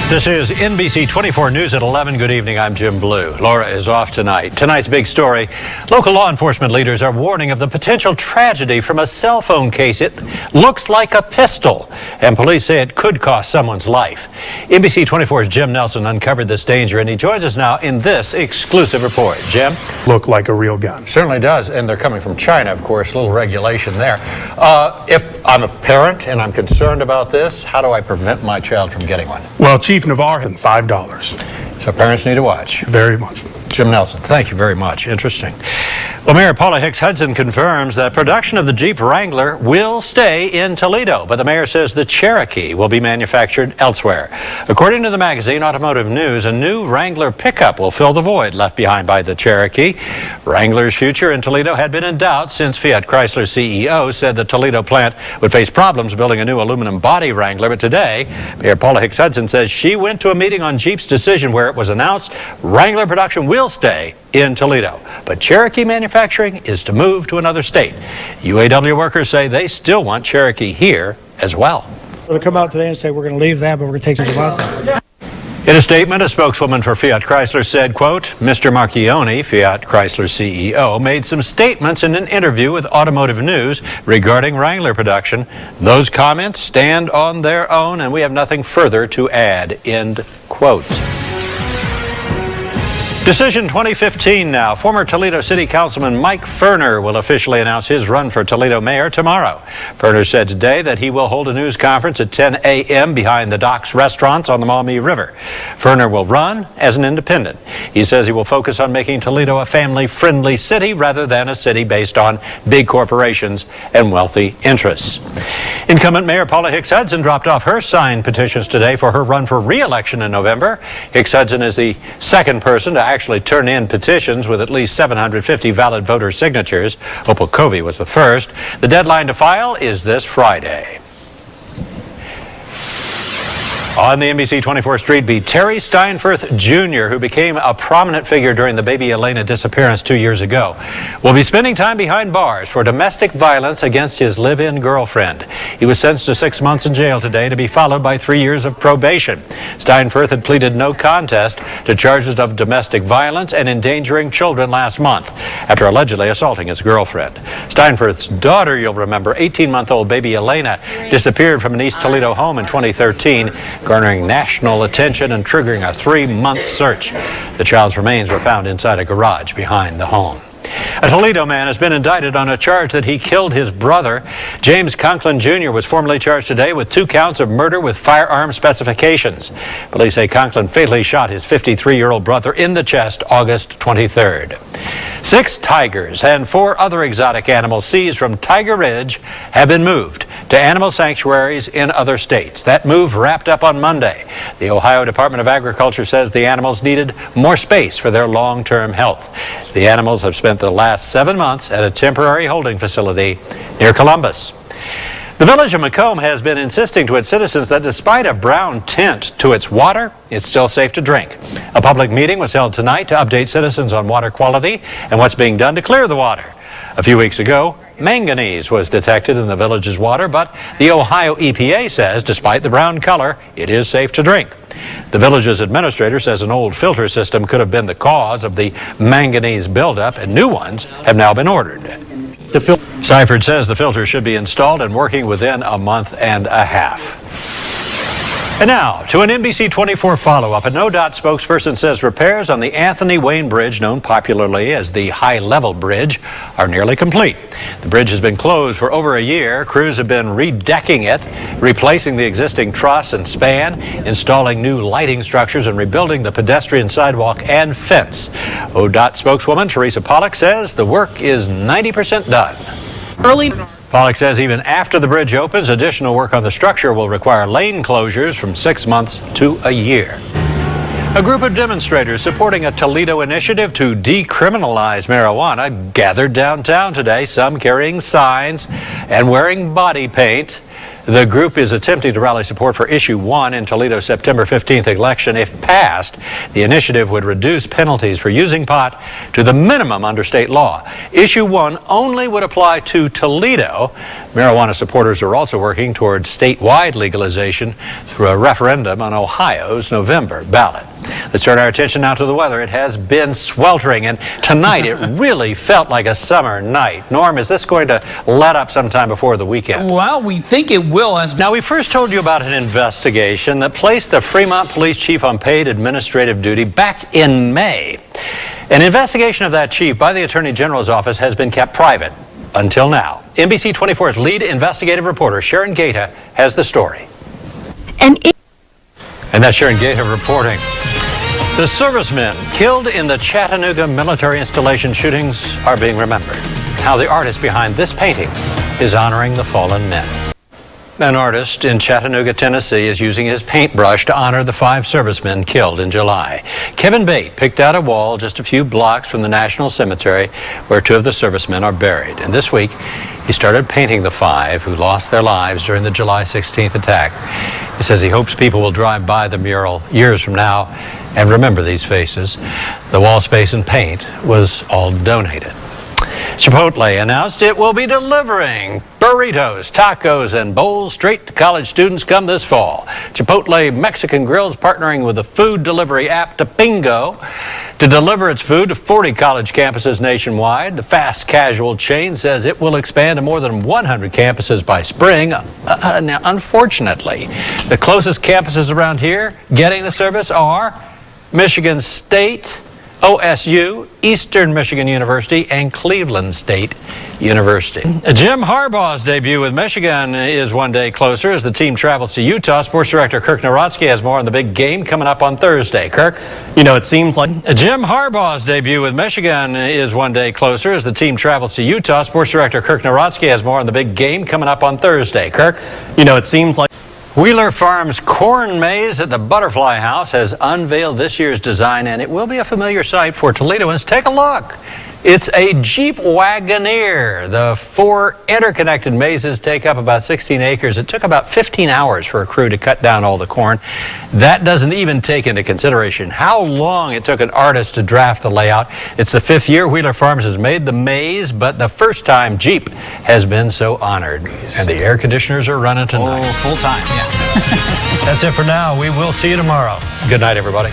This is NBC 24 News at 11. Good evening. I'm Jim Blue. Laura is off tonight. Tonight's big story. Local law enforcement leaders are warning of the potential tragedy from a cell phone case. It looks like a pistol, and police say it could cost someone's life. NBC 24's Jim Nelson uncovered this danger, and he joins us now in this exclusive report. Jim? Look like a real gun. Certainly does, and they're coming from China, of course. A little regulation there. If I'm a parent and I'm concerned about this, how do I prevent my child from getting one? Well, Chief Navarre had $5. So parents need to watch. Very much. Jim Nelson, thank you very much. Interesting. Well, Mayor Paula Hicks Hudson confirms that production of the Jeep Wrangler will stay in Toledo, but the mayor says the Cherokee will be manufactured elsewhere. According to the magazine Automotive News, a new Wrangler pickup will fill the void left behind by the Cherokee. Wrangler's future in Toledo had been in doubt since Fiat Chrysler CEO said the Toledo plant would face problems building a new aluminum body Wrangler. But today, Mayor Paula Hicks Hudson says she went to a meeting on Jeep's decision where it was announced Wrangler production will stay in Toledo, but Cherokee manufacturing is to move to another state. UAW workers say they still want Cherokee here as well. They'll come out today and say we're going to leave that, but we're going to take some out there. In a statement, a spokeswoman for Fiat Chrysler said, quote, Mr. Marchione, Fiat Chrysler CEO, made some statements in an interview with Automotive News regarding Wrangler production. Those comments stand on their own, and we have nothing further to add, end quote. Decision 2015 now. Former Toledo City Councilman Mike Ferner will officially announce his run for Toledo mayor tomorrow. Ferner said today that he will hold a news conference at 10 a.m. behind the Docks restaurants on the Maumee River. Ferner will run as an independent. He says he will focus on making Toledo a family-friendly city rather than a city based on big corporations and wealthy interests. Incumbent Mayor Paula Hicks Hudson dropped off her signed petitions today for her run for re-election in November. Hicks Hudson is the second person to actually turn in petitions with at least 750 valid voter signatures. Opal Covey was the first. The deadline to file is this Friday. On the NBC 24 street beat, Terry Steinfurth Jr., who became a prominent figure during the baby Elena disappearance 2 years ago, will be spending time behind bars for domestic violence against his live-in girlfriend. He was sentenced to 6 months in jail today to be followed by 3 years of probation. Steinfurth had pleaded no contest to charges of domestic violence and endangering children last month after allegedly assaulting his girlfriend. Steinfurth's daughter, you'll remember, 18-month-old baby Elena, disappeared from an East Toledo home in 2013. Garnering national attention and triggering a 3-month search. The child's remains were found inside a garage behind the home. A Toledo man has been indicted on a charge that he killed his brother. James Conklin Jr. was formally charged today with 2 counts of murder with firearm specifications. Police say Conklin fatally shot his 53-year-old brother in the chest August 23rd. 6 tigers and 4 other exotic animals seized from Tiger Ridge have been moved to animal sanctuaries in other states. That move wrapped up on Monday. The Ohio Department of Agriculture says the animals needed more space for their long-term health. The animals have spent the last 7 months at a temporary holding facility near Columbus. The village of Macomb has been insisting to its citizens that despite a brown tint to its water, it's still safe to drink. A public meeting was held tonight to update citizens on water quality and what's being done to clear the water. A few weeks ago, manganese was detected in the village's water, but the Ohio EPA says despite the brown color, it is safe to drink. The village's administrator says an old filter system could have been the cause of the manganese buildup, and new ones have now been ordered. Seifert says the filter should be installed and working within a month and a half. And now, to an NBC 24 follow-up. A NoDOT spokesperson says repairs on the Anthony Wayne Bridge, known popularly as the High Level Bridge, are nearly complete. The bridge has been closed for over a year. Crews have been redecking it, replacing the existing truss and span, installing new lighting structures, and rebuilding the pedestrian sidewalk and fence. ODOT spokeswoman Teresa Pollock says the work is 90% done. Pollock says even after the bridge opens, additional work on the structure will require lane closures from 6 months to a year. A group of demonstrators supporting a Toledo initiative to decriminalize marijuana gathered downtown today, some carrying signs and wearing body paint. The group is attempting to rally support for Issue 1 in Toledo's September 15th election. If passed, the initiative would reduce penalties for using pot to the minimum under state law. Issue 1 only would apply to Toledo. Marijuana supporters are also working towards statewide legalization through a referendum on Ohio's November ballot. Let's turn our attention now to the weather. It has been sweltering, and tonight it really felt like a summer night. Norm, is this going to let up sometime before the weekend? Well, we think it will. Now, we first told you about an investigation that placed the Fremont police chief on paid administrative duty back in May. An investigation of that chief by the Attorney General's office has been kept private until now. NBC 24's lead investigative reporter, Sharon Gaeta, has the story. And that's Sharon Gaeta reporting. The servicemen killed in the Chattanooga military installation shootings are being remembered. How the artist behind this painting is honoring the fallen men. An artist in Chattanooga, Tennessee is using his paintbrush to honor the 5 servicemen killed in July. Kevin Bate picked out a wall just a few blocks from the National Cemetery where 2 of the servicemen are buried. And this week, he started painting the 5 who lost their lives during the July 16th attack. He says he hopes people will drive by the mural years from now and remember these faces. The wall space and paint was all donated. Chipotle announced it will be delivering burritos, tacos, and bowls straight to college students come this fall. Chipotle Mexican Grill is partnering with the food delivery app Tapingo to deliver its food to 40 college campuses nationwide. The fast casual chain says it will expand to more than 100 campuses by spring. Now, unfortunately, the closest campuses around here getting the service are Michigan State, OSU, Eastern Michigan University, and Cleveland State University. Jim Harbaugh's debut with Michigan is one day closer as the team travels to Utah. Sports director Kirk Nowatzki has more on the big game coming up on Thursday. Kirk? You know, it seems like Jim Harbaugh's debut with Michigan is one day closer as the team travels to Utah. Sports director Kirk Nowatzki has more on the big game coming up on Thursday. Kirk? You know, it seems like Wheeler Farms corn maze at the Butterfly House has unveiled this year's design, and it will be a familiar sight for Toledoans. Take a look. It's a Jeep Wagoneer. The 4 interconnected mazes take up about 16 acres. It took about 15 hours for a crew to cut down all the corn. That doesn't even take into consideration how long it took an artist to draft the layout. It's the 5th year Wheeler Farms has made the maze, but the first time Jeep has been so honored. And the air conditioners are running tonight. Oh, full time, yeah. That's it for now. We will see you tomorrow. Good night, everybody.